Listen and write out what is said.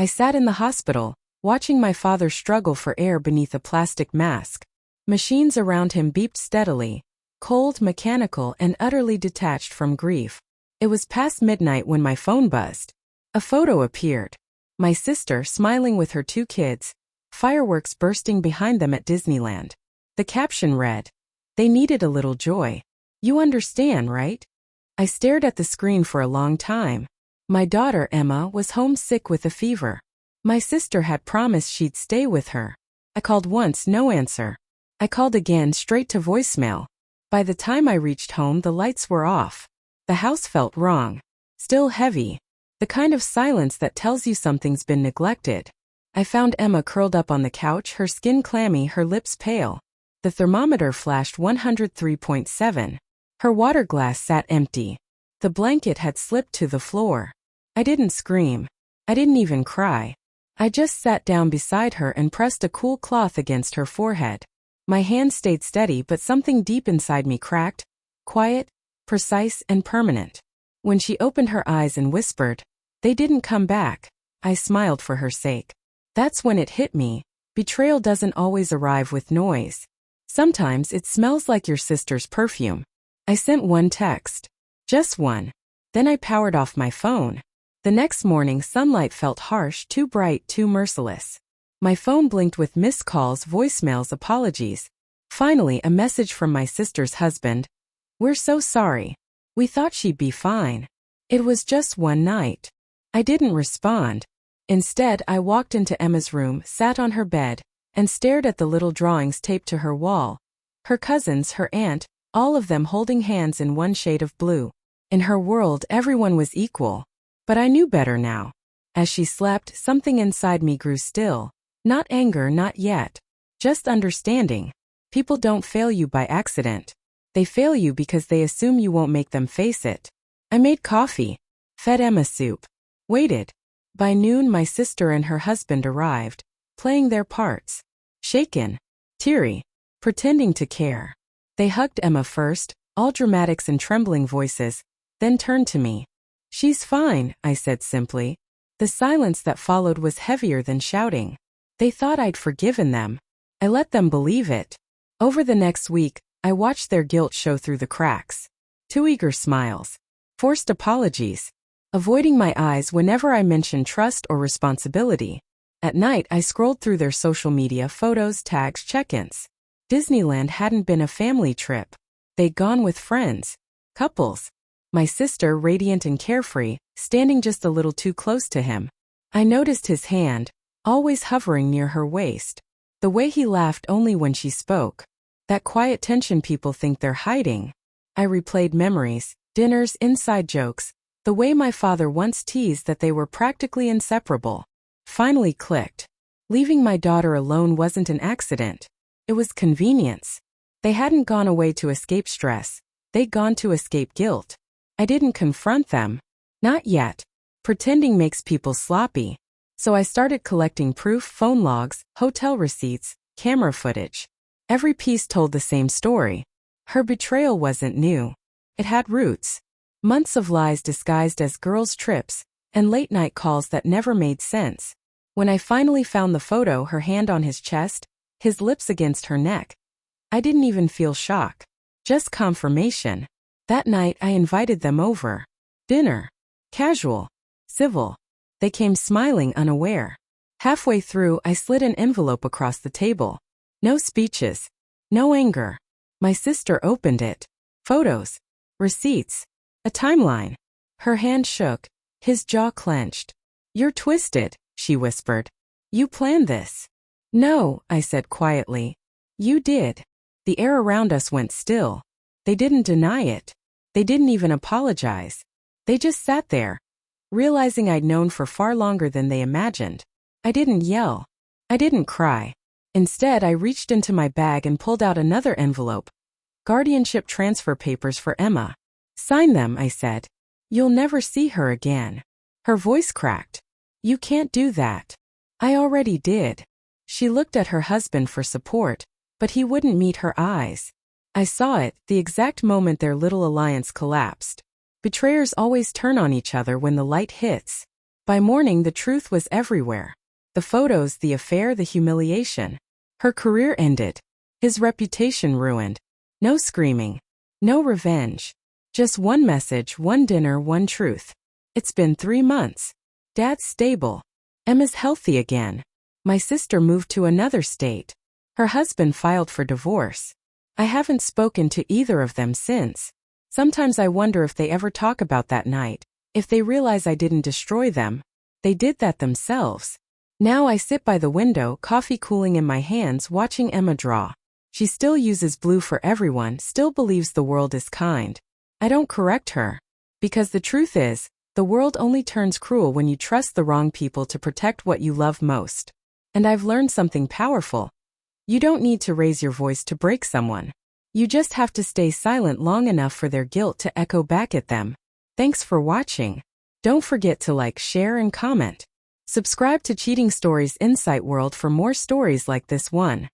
I sat in the hospital, watching my father struggle for air beneath a plastic mask. Machines around him beeped steadily, cold, mechanical, and utterly detached from grief. It was past midnight when my phone buzzed. A photo appeared. My sister smiling with her 2 kids, fireworks bursting behind them at Disneyland. The caption read, "They needed a little joy. You understand, right?" I stared at the screen for a long time. My daughter Emma was homesick with a fever. My sister had promised she'd stay with her. I called once, no answer. I called again, straight to voicemail. By the time I reached home, the lights were off. The house felt wrong. Still heavy. The kind of silence that tells you something's been neglected. I found Emma curled up on the couch, her skin clammy, her lips pale. The thermometer flashed 103.7. Her water glass sat empty. The blanket had slipped to the floor. I didn't scream. I didn't even cry. I just sat down beside her and pressed a cool cloth against her forehead. My hand stayed steady, but something deep inside me cracked. Quiet, precise, and permanent. When she opened her eyes and whispered, "They didn't come back," I smiled for her sake. That's when it hit me. Betrayal doesn't always arrive with noise. Sometimes it smells like your sister's perfume. I sent one text. Just one. Then I powered off my phone. The next morning, sunlight felt harsh, too bright, too merciless. My phone blinked with missed calls, voicemails, apologies. Finally, a message from my sister's husband. "We're so sorry. We thought she'd be fine. It was just one night." I didn't respond. Instead, I walked into Emma's room, sat on her bed, and stared at the little drawings taped to her wall. Her cousins, her aunt, all of them holding hands in one shade of blue. In her world, everyone was equal. But I knew better now. As she slept, something inside me grew still. Not anger, not yet. Just understanding. People don't fail you by accident. They fail you because they assume you won't make them face it. I made coffee. Fed Emma soup. Waited. By noon, my sister and her husband arrived, playing their parts. Shaken. Teary. Pretending to care. They hugged Emma first, all dramatics and trembling voices, then turned to me. "She's fine," I said simply. The silence that followed was heavier than shouting. They thought I'd forgiven them. I let them believe it. Over the next week, I watched their guilt show through the cracks. Too eager smiles. Forced apologies. Avoiding my eyes whenever I mentioned trust or responsibility. At night, I scrolled through their social media, photos, tags, check-ins. Disneyland hadn't been a family trip. They'd gone with friends. Couples. My sister, radiant and carefree, standing just a little too close to him. I noticed his hand, always hovering near her waist. The way he laughed only when she spoke. That quiet tension people think they're hiding. I replayed memories, dinners, inside jokes, the way my father once teased that they were practically inseparable. Finally clicked. Leaving my daughter alone wasn't an accident. It was convenience. They hadn't gone away to escape stress. They'd gone to escape guilt. I didn't confront them. Not yet. Pretending makes people sloppy. So I started collecting proof, phone logs, hotel receipts, camera footage. Every piece told the same story. Her betrayal wasn't new. It had roots. Months of lies disguised as girls' trips, and late-night calls that never made sense. When I finally found the photo, her hand on his chest, his lips against her neck, I didn't even feel shock. Just confirmation. That night, I invited them over. Dinner. Casual. Civil. They came smiling, unaware. Halfway through, I slid an envelope across the table. No speeches. No anger. My sister opened it. Photos. Receipts. A timeline. Her hand shook. His jaw clenched. "You're twisted," she whispered. "You planned this." "No," I said quietly. "You did." The air around us went still. They didn't deny it. They didn't even apologize. They just sat there, realizing I'd known for far longer than they imagined. I didn't yell. I didn't cry. Instead, I reached into my bag and pulled out another envelope. Guardianship transfer papers for Emma. "Sign them," I said. "You'll never see her again." Her voice cracked. "You can't do that." "I already did." She looked at her husband for support, but he wouldn't meet her eyes. I saw it, the exact moment their little alliance collapsed. Betrayers always turn on each other when the light hits. By morning, the truth was everywhere. The photos, the affair, the humiliation. Her career ended. His reputation ruined. No screaming. No revenge. Just one message, one dinner, one truth. It's been 3 months. Dad's stable. Emma's healthy again. My sister moved to another state. Her husband filed for divorce. I haven't spoken to either of them since. Sometimes I wonder if they ever talk about that night, if they realize I didn't destroy them. They did that themselves. Now I sit by the window, coffee cooling in my hands, watching Emma draw. She still uses blue for everyone, still believes the world is kind. I don't correct her. Because the truth is, the world only turns cruel when you trust the wrong people to protect what you love most. And I've learned something powerful. You don't need to raise your voice to break someone. You just have to stay silent long enough for their guilt to echo back at them. Thanks for watching. Don't forget to like, share, and comment. Subscribe to Cheating Stories Insight World for more stories like this one.